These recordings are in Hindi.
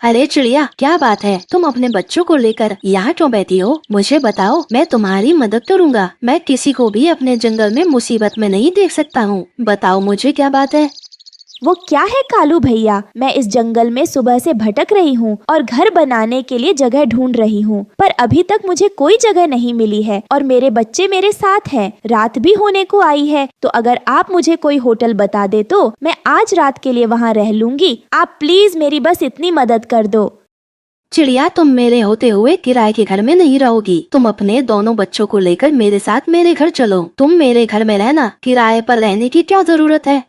अरे चिड़िया, क्या बात है? तुम अपने बच्चों को लेकर यहाँ क्यों बैठी हो? मुझे बताओ, मैं तुम्हारी मदद करूँगा। मैं किसी को भी अपने जंगल में मुसीबत में नहीं देख सकता हूँ। बताओ मुझे क्या बात है? वो क्या है कालू भैया, मैं इस जंगल में सुबह से भटक रही हूँ और घर बनाने के लिए जगह ढूंढ रही हूँ, पर अभी तक मुझे कोई जगह नहीं मिली है और मेरे बच्चे मेरे साथ हैं। रात भी होने को आई है, तो अगर आप मुझे कोई होटल बता दे तो मैं आज रात के लिए वहाँ रह लूंगी। आप प्लीज मेरी बस इतनी मदद कर दो। चिड़िया, तुम मेरे होते हुए किराए के घर में नहीं रहोगी। तुम अपने दोनों बच्चों को लेकर मेरे साथ मेरे घर चलो। तुम मेरे घर में रहना, किराए पर रहने की क्या जरूरत है?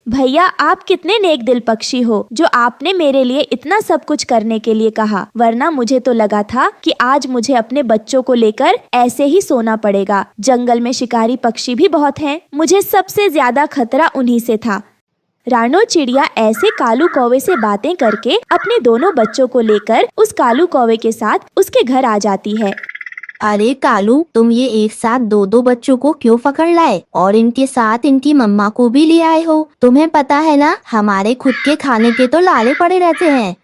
भैया, आप कितने नेक दिल पक्षी हो जो आपने मेरे लिए इतना सब कुछ करने के लिए कहा, वरना मुझे तो लगा था कि आज मुझे अपने बच्चों को लेकर ऐसे ही सोना पड़ेगा। जंगल में शिकारी पक्षी भी बहुत हैं, मुझे सबसे ज्यादा खतरा उन्हीं से था। रानो चिड़िया ऐसे कालू कौवे से बातें करके अपने दोनों बच्चों को लेकर उस कालू कौवे के साथ उसके घर आ जाती है। अरे कालू, तुम ये एक साथ दो दो बच्चों को क्यों पकड़ लाए और इनके साथ इनकी मम्मा को भी ले आए हो? तुम्हें पता है ना, हमारे खुद के खाने के तो लाले पड़े रहते हैं।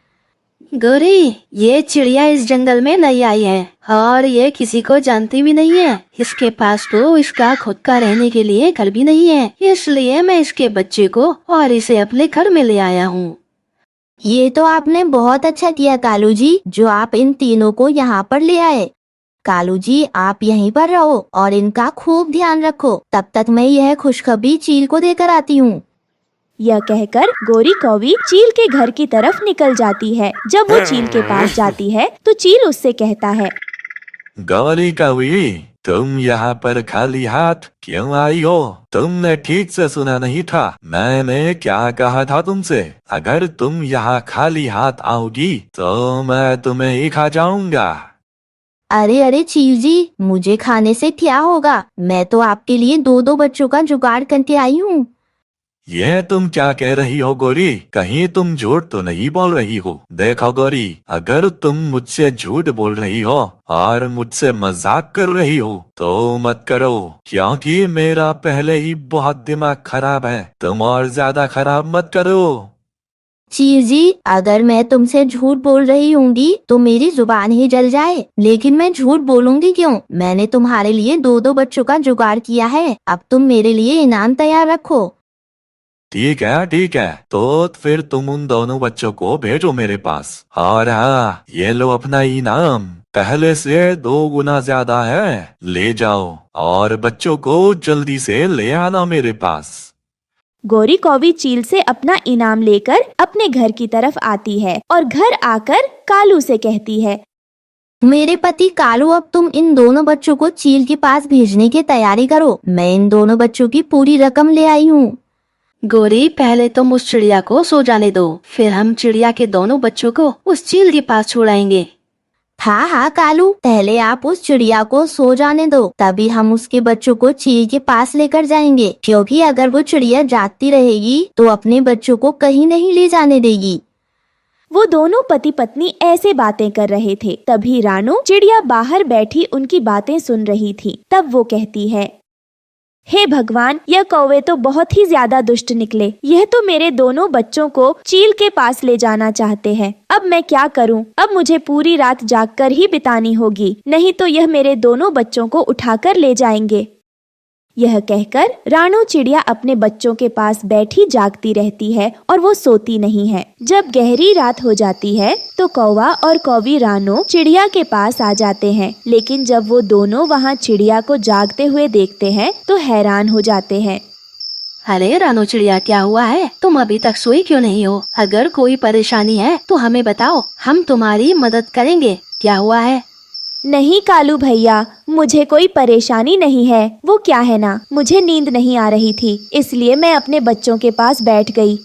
गौरी, ये चिड़िया इस जंगल में नई आई है और ये किसी को जानती भी नहीं है। इसके पास तो इसका खुद का रहने के लिए घर भी नहीं है, इसलिए मैं इसके बच्चे को और इसे अपने घर में ले आया हूँ। ये तो आपने बहुत अच्छा किया कालू जी, जो आप इन तीनों को यहाँ पर ले आए। कालू जी, आप यहीं पर रहो और इनका खूब ध्यान रखो। तब तक मैं यह खुशखबरी चील को देकर आती हूँ। यह कहकर गोरी कौवी चील के घर की तरफ निकल जाती है। जब वो चील के पास जाती है तो चील उससे कहता है, गौरी कौवी, तुम यहाँ पर खाली हाथ क्यों आई हो? तुमने ठीक से सुना नहीं था मैंने क्या कहा था तुमसे? अगर तुम यहाँ खाली हाथ आओगी तो मैं तुम्हें ही खा जाऊंगा। अरे अरे चील जी, मुझे खाने से क्या होगा? मैं तो आपके लिए दो दो बच्चों का जुगाड़ करके आई हूँ। यह तुम क्या कह रही हो गौरी? कहीं तुम झूठ तो नहीं बोल रही हो? देखो गौरी, अगर तुम मुझसे झूठ बोल रही हो और मुझसे मजाक कर रही हो तो मत करो, क्योंकि मेरा पहले ही बहुत दिमाग खराब है। तुम और ज्यादा खराब मत करो। चील जी, अगर मैं तुमसे झूठ बोल रही होंगी तो मेरी जुबान ही जल जाए, लेकिन मैं झूठ बोलूंगी क्यों? मैंने तुम्हारे लिए दो दो बच्चों का जुगाड़ किया है। अब तुम मेरे लिए इनाम तैयार रखो। ठीक है, तो फिर तुम उन दोनों बच्चों को भेजो मेरे पास। और हाँ, ये लो अपना इनाम, पहले से 2 गुना ज्यादा है। ले जाओ और बच्चों को जल्दी से ले आना मेरे पास। गोरी कौवी चील से अपना इनाम लेकर अपने घर की तरफ आती है और घर आकर कालू से कहती है, मेरे पति कालू, अब तुम इन दोनों बच्चों को चील के पास भेजने की तैयारी करो। मैं इन दोनों बच्चों की पूरी रकम ले आई हूँ। गौरी, पहले तुम उस चिड़िया को सो जाने दो, फिर हम चिड़िया के दोनों बच्चों को उस चील के पास छोड़ाएंगे। हाँ हाँ कालू, पहले आप उस चिड़िया को सो जाने दो, तभी हम उसके बच्चों को चील के पास लेकर जाएंगे, क्योंकि अगर वो चिड़िया जागती रहेगी तो अपने बच्चों को कहीं नहीं ले जाने देगी। वो दोनों पति पत्नी ऐसे बातें कर रहे थे, तभी रानो चिड़िया बाहर बैठी उनकी बातें सुन रही थी। तब वो कहती है, हे भगवान, यह कौवे तो बहुत ही ज्यादा दुष्ट निकले। यह तो मेरे दोनों बच्चों को चील के पास ले जाना चाहते हैं। अब मैं क्या करूं? अब मुझे पूरी रात जागकर ही बितानी होगी, नहीं तो यह मेरे दोनों बच्चों को उठाकर ले जाएंगे। यह कहकर रानो चिड़िया अपने बच्चों के पास बैठी जागती रहती है और वो सोती नहीं है। जब गहरी रात हो जाती है तो कौवा और कौवी रानो चिड़िया के पास आ जाते हैं, लेकिन जब वो दोनों वहाँ चिड़िया को जागते हुए देखते हैं तो हैरान हो जाते हैं। अरे रानो चिड़िया, क्या हुआ है? तुम अभी तक सोई क्यों नहीं हो? अगर कोई परेशानी है तो हमें बताओ, हम तुम्हारी मदद करेंगे। क्या हुआ है? नहीं कालू भैया, मुझे कोई परेशानी नहीं है। वो क्या है ना, मुझे नींद नहीं आ रही थी, इसलिए मैं अपने बच्चों के पास बैठ गई।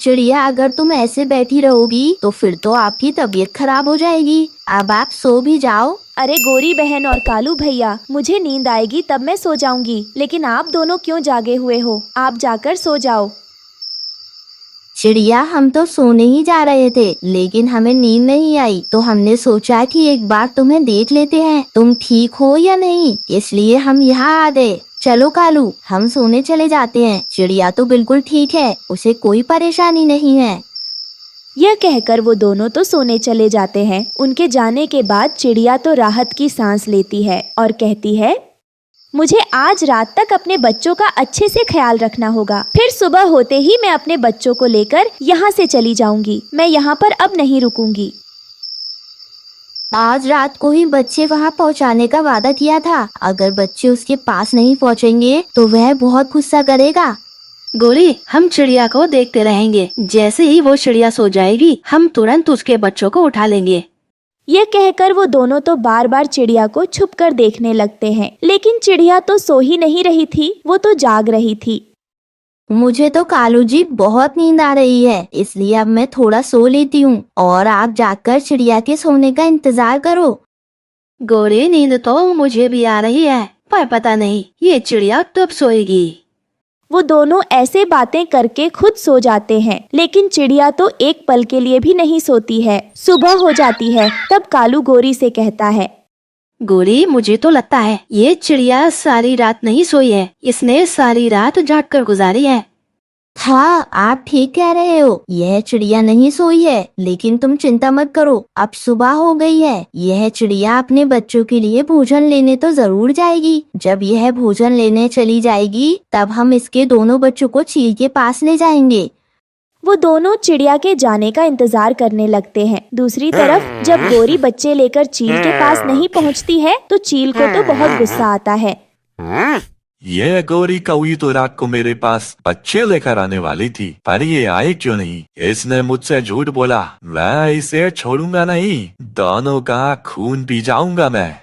चिड़िया, अगर तुम ऐसे बैठी रहोगी तो फिर तो आपकी तबीयत खराब हो जाएगी। अब आप सो भी जाओ। अरे गोरी बहन और कालू भैया, मुझे नींद आएगी तब मैं सो जाऊंगी, लेकिन आप दोनों क्यों जागे हुए हो? आप जाकर सो जाओ। चिड़िया, हम तो सोने ही जा रहे थे, लेकिन हमें नींद नहीं आई, तो हमने सोचा कि एक बार तुम्हें देख लेते हैं, तुम ठीक हो या नहीं, इसलिए हम यहाँ आ गए। चलो कालू, हम सोने चले जाते हैं। चिड़िया तो बिल्कुल ठीक है, उसे कोई परेशानी नहीं है। यह कहकर वो दोनों तो सोने चले जाते हैं। उनके जाने के बाद चिड़िया तो राहत की सांस लेती है और कहती है, मुझे आज रात तक अपने बच्चों का अच्छे से ख्याल रखना होगा। फिर सुबह होते ही मैं अपने बच्चों को लेकर यहाँ से चली जाऊंगी। मैं यहाँ पर अब नहीं रुकूंगी। आज रात को ही बच्चे वहाँ पहुँचाने का वादा किया था। अगर बच्चे उसके पास नहीं पहुँचेंगे तो वह बहुत गुस्सा करेगा। गोरी, हम चिड़िया को देखते रहेंगे। जैसे ही वो चिड़िया सो जाएगी हम तुरंत उसके बच्चों को उठा लेंगे। यह कहकर वो दोनों तो बार बार चिड़िया को छुपकर देखने लगते हैं, लेकिन चिड़िया तो सो ही नहीं रही थी, वो तो जाग रही थी। मुझे तो कालू जी बहुत नींद आ रही है, इसलिए अब मैं थोड़ा सो लेती हूँ और आप जाकर चिड़िया के सोने का इंतजार करो। गोरी, नींद तो मुझे भी आ रही है, पर पता नहीं ये चिड़िया कब सोएगी। वो दोनों ऐसे बातें करके खुद सो जाते हैं, लेकिन चिड़िया तो एक पल के लिए भी नहीं सोती है। सुबह हो जाती है, तब कालू गोरी से कहता है, गोरी, मुझे तो लगता है ये चिड़िया सारी रात नहीं सोई है। इसने सारी रात जाग कर गुजारी है। हाँ, आप ठीक कह रहे हो, यह चिड़िया नहीं सोई है। लेकिन तुम चिंता मत करो, अब सुबह हो गई है। यह चिड़िया अपने बच्चों के लिए भोजन लेने तो जरूर जाएगी। जब यह भोजन लेने चली जाएगी तब हम इसके दोनों बच्चों को चील के पास ले जाएंगे। वो दोनों चिड़िया के जाने का इंतजार करने लगते हैं। दूसरी तरफ जब गोरी बच्चे लेकर चील के पास नहीं पहुंचती है तो चील को तो बहुत गुस्सा आता है। ये गौरी कौवी तो रात को मेरे पास बच्चे लेकर आने वाली थी, पर ये आई क्यों नहीं? इसने मुझसे झूठ बोला। मैं इसे छोड़ूंगा नहीं, दोनों का खून पी जाऊंगा मैं।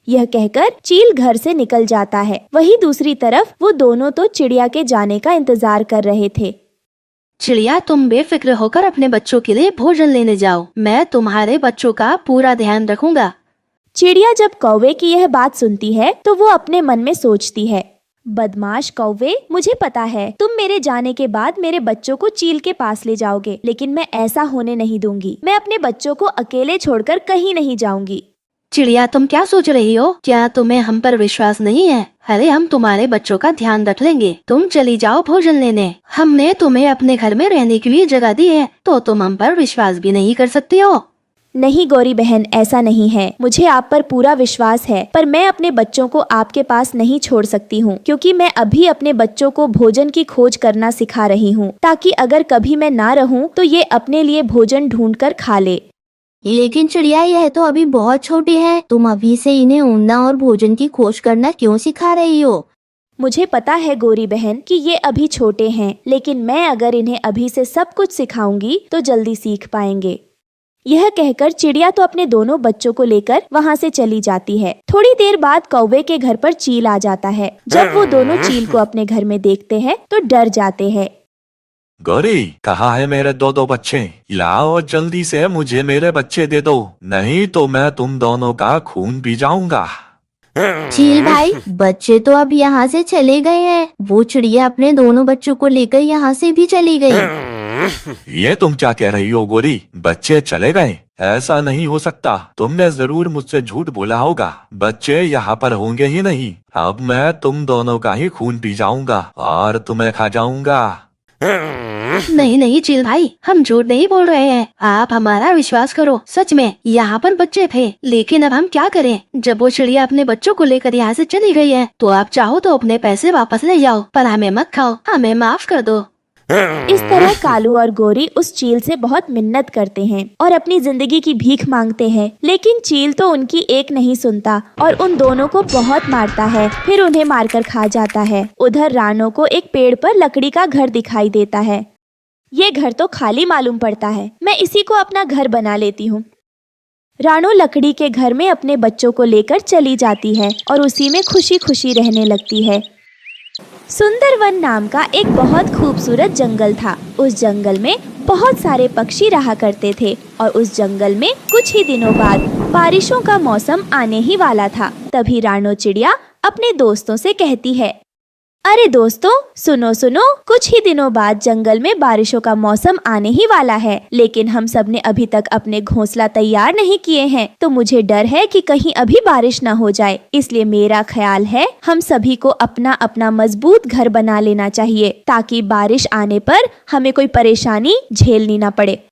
यह कहकर चील घर से निकल जाता है। वहीं दूसरी तरफ वो दोनों तो चिड़िया के जाने का इंतजार कर रहे थे। चिड़िया, तुम बेफिक्र होकर अपने बच्चों के लिए भोजन लेने जाओ। मैं तुम्हारे बच्चों का पूरा ध्यान रखूंगा। चिड़िया जब कौवे की यह बात सुनती है तो वो अपने मन में सोचती है, बदमाश कौवे, मुझे पता है तुम मेरे जाने के बाद मेरे बच्चों को चील के पास ले जाओगे, लेकिन मैं ऐसा होने नहीं दूंगी। मैं अपने बच्चों को अकेले छोड़कर कहीं नहीं जाऊंगी। चिड़िया, तुम क्या सोच रही हो? क्या तुम्हें हम पर विश्वास नहीं है? अरे, हम तुम्हारे बच्चों का ध्यान रख लेंगे। तुम चली जाओ भोजन लेने। हमने तुम्हें अपने घर में रहने के लिए जगह दी है, तो तुम हम पर विश्वास भी नहीं कर सकती हो। नहीं गौरी बहन, ऐसा नहीं है। मुझे आप पर पूरा विश्वास है, पर मैं अपने बच्चों को आपके पास नहीं छोड़ सकती हूँ, क्योंकि मैं अभी अपने बच्चों को भोजन की खोज करना सिखा रही हूँ, ताकि अगर कभी मैं ना रहूँ तो ये अपने लिए भोजन ढूंढकर खा ले। लेकिन चिड़िया, यह तो अभी बहुत छोटी है। तुम अभी से इन्हें उड़ना और भोजन की खोज करना क्यों सिखा रही हो? मुझे पता है गौरी बहन कि ये अभी छोटे हैं, लेकिन मैं अगर इन्हें अभी से सब कुछ सिखाऊंगी तो जल्दी सीख पाएंगे। यह कहकर चिड़िया तो अपने दोनों बच्चों को लेकर वहाँ से चली जाती है। थोड़ी देर बाद कौवे के घर पर चील आ जाता है। जब वो दोनों चील को अपने घर में देखते हैं तो डर जाते हैं। गौरी, कहाँ है मेरे दो बच्चे? लाओ जल्दी से मुझे मेरे बच्चे दे दो, नहीं तो मैं तुम दोनों का खून पी जाऊंगा। चील भाई, बच्चे तो अब यहाँ से चले गए हैं। वो चिड़िया अपने दोनों बच्चों को लेकर यहाँ से भी चली गई। ये तुम क्या कह रही हो गोरी? बच्चे चले गए? ऐसा नहीं हो सकता। तुमने जरूर मुझसे झूठ बोला होगा। बच्चे यहाँ पर होंगे ही नहीं। अब मैं तुम दोनों का ही खून पी जाऊंगा और तुम्हें खा जाऊंगा। नहीं नहीं चील भाई, हम झूठ नहीं बोल रहे हैं। आप हमारा विश्वास करो। सच में यहाँ पर बच्चे थे, लेकिन अब हम क्या करें? जब वो चिड़िया अपने बच्चों को लेकर यहाँ से चली गई है, तो आप चाहो तो अपने पैसे वापस ले जाओ, पर हमें मत खाओ। हमें माफ कर दो। इस तरह कालू और गोरी उस चील से बहुत मिन्नत करते हैं और अपनी जिंदगी की भीख मांगते हैं, लेकिन चील तो उनकी एक नहीं सुनता और उन दोनों को बहुत मारता है, फिर उन्हें मारकर खा जाता है। उधर रानो को एक पेड़ पर लकड़ी का घर दिखाई देता है। ये घर तो खाली मालूम पड़ता है, मैं इसी को अपना घर बना लेती हूँ। रानो लकड़ी के घर में अपने बच्चों को लेकर चली जाती है और उसी में खुशी खुशी रहने लगती है। सुंदरवन नाम का एक बहुत खूबसूरत जंगल था। उस जंगल में बहुत सारे पक्षी रहा करते थे और उस जंगल में कुछ ही दिनों बाद बारिशों का मौसम आने ही वाला था। तभी रानो चिड़िया अपने दोस्तों से कहती है, अरे दोस्तों, सुनो सुनो, कुछ ही दिनों बाद जंगल में बारिशों का मौसम आने ही वाला है, लेकिन हम सब ने अभी तक अपने घोंसला तैयार नहीं किए हैं, तो मुझे डर है कि कहीं अभी बारिश न हो जाए। इसलिए मेरा ख्याल है हम सभी को अपना अपना मजबूत घर बना लेना चाहिए, ताकि बारिश आने पर हमें कोई परेशानी झेलनी न पड़े।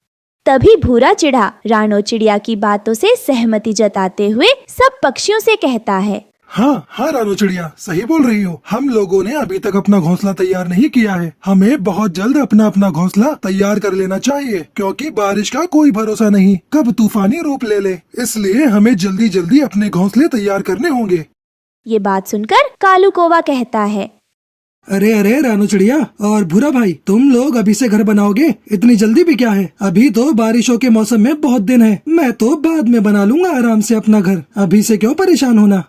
तभी भूरा चिड़ा रानो चिड़िया की बातों से सहमति जताते हुए सब पक्षियों से कहता है, हाँ हाँ रानो चिड़िया, सही बोल रही हो। हम लोगों ने अभी तक अपना घोंसला तैयार नहीं किया है। हमें बहुत जल्द अपना अपना घोंसला तैयार कर लेना चाहिए, क्योंकि बारिश का कोई भरोसा नहीं कब तूफानी रूप ले ले। इसलिए हमें जल्दी जल्दी अपने घोंसले तैयार करने होंगे। ये बात सुनकर कालू कौवा कहता है, अरे अरे रानू चिड़िया और भूरा भाई, तुम लोग अभी से घर बनाओगे? इतनी जल्दी भी क्या है? अभी तो बारिशों के मौसम में बहुत दिन है। मैं तो बाद में बना लूंगा आराम से अपना घर। अभी से क्यों परेशान होना?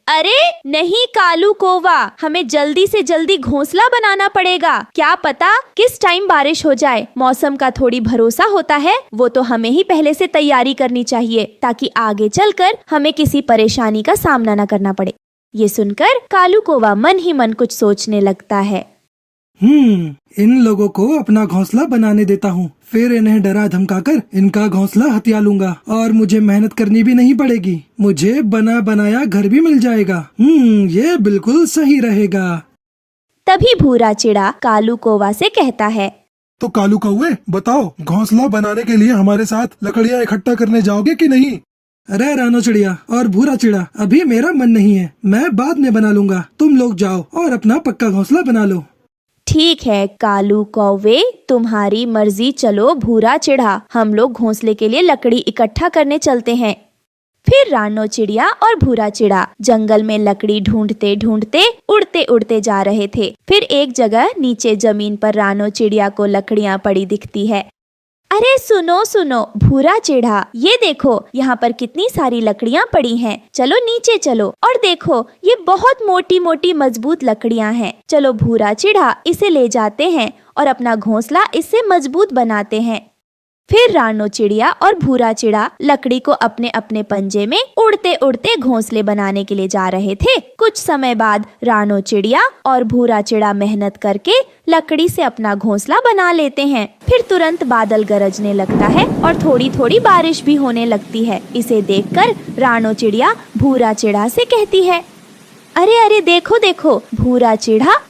अरे नहीं कालू कौवा, हमें जल्दी से जल्दी घोंसला बनाना पड़ेगा। क्या पता किस टाइम बारिश हो जाए, मौसम का थोड़ी भरोसा होता है। वो तो हमें ही पहले से तैयारी करनी चाहिए, ताकि आगे चलकर हमें किसी परेशानी का सामना न करना पड़े। ये सुनकर कालू कौवा मन ही मन कुछ सोचने लगता है। इन लोगों को अपना घोंसला बनाने देता हूँ, फिर इन्हें डरा धमकाकर इनका घोंसला हथिया लूंगा और मुझे मेहनत करनी भी नहीं पड़ेगी। मुझे बना बनाया घर भी मिल जाएगा। ये बिल्कुल सही रहेगा। तभी भूरा चिड़ा कालू कौवा से कहता है, तो कालू कौवे बताओ, घोंसला बनाने के लिए हमारे साथ लकड़ियाँ इकट्ठा करने जाओगे कि नहीं? अरे रानो चिड़िया और भूरा चिड़ा, अभी मेरा मन नहीं है, मैं बाद में बना लूंगा। तुम लोग जाओ और अपना पक्का घोंसला बना लो। ठीक है कालू कौवे, तुम्हारी मर्जी। चलो भूरा चिड़ा, हम लोग घोंसले के लिए लकड़ी इकट्ठा करने चलते हैं। फिर रानो चिड़िया और भूरा चिड़ा जंगल में लकड़ी ढूंढते ढूंढते उड़ते उड़ते जा रहे थे। फिर एक जगह नीचे जमीन पर रानो चिड़िया को लकड़ियाँ पड़ी दिखती है। अरे सुनो सुनो भूरा चिड़ा, ये देखो यहाँ पर कितनी सारी लकड़ियाँ पड़ी हैं। चलो नीचे चलो और देखो, ये बहुत मोटी मोटी मजबूत लकड़ियाँ हैं। चलो भूरा चिड़ा, इसे ले जाते हैं और अपना घोंसला इससे मजबूत बनाते हैं। फिर रानो चिड़िया और भूरा चिड़ा लकड़ी को अपने अपने पंजे में उड़ते उड़ते घोंसले बनाने के लिए जा रहे थे। कुछ समय बाद रानो चिड़िया और भूरा चिड़ा मेहनत करके लकड़ी से अपना घोंसला बना लेते हैं। फिर तुरंत बादल गरजने लगता है और थोड़ी थोड़ी बारिश भी होने लगती है। इसे देखकर रानो चिड़िया भूरा चिड़ा से कहती है, अरे अरे देखो देखो भूरा चिड़ा,